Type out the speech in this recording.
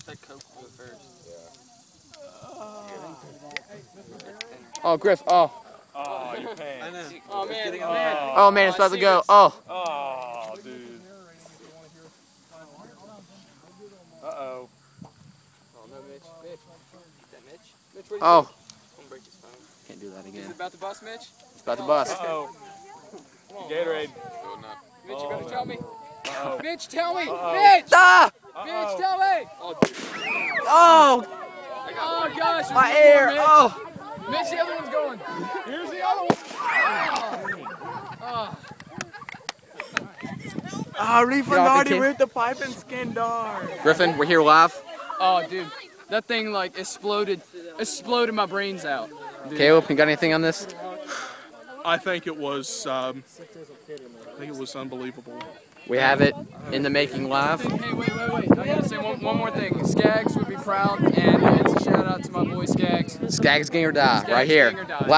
That Coke was first. Oh, Griff. Oh. Oh, you paid. I know. Oh man, Oh man, it's about to go. Oh. Oh, dude. Uh-oh. Oh no, Mitch. Mitch. That Mitch? Mitch, what Oh. Don't break his phone. Can't do that Is again. it about to bust, Mitch? It's about to bust. Uh-oh. Come on. Gatorade. Mitch, you Oh, better no. tell me. Uh-oh. Mitch, tell me. Uh-oh. Mitch! Ah! Mitch, tell me. Oh, dude. Oh! Oh gosh. My there's ear! one more, Oh! Mitch. Mitch, the other one's going. Here's the other one. Oh. Get Reef off the Naughty kid. with the pipe and skin dart. Griffin, we're here live. Oh, dude. That thing like exploded my brains out. Dude. Caleb, you got anything on this? I think it was unbelievable. We have it in the making live. Hey, wait. I gotta say one more thing. Skaggs would be proud, and it's a shout out to my boy Skaggs. Skaggs Gang or Die, Skaggs right here. Gang or Die. Live.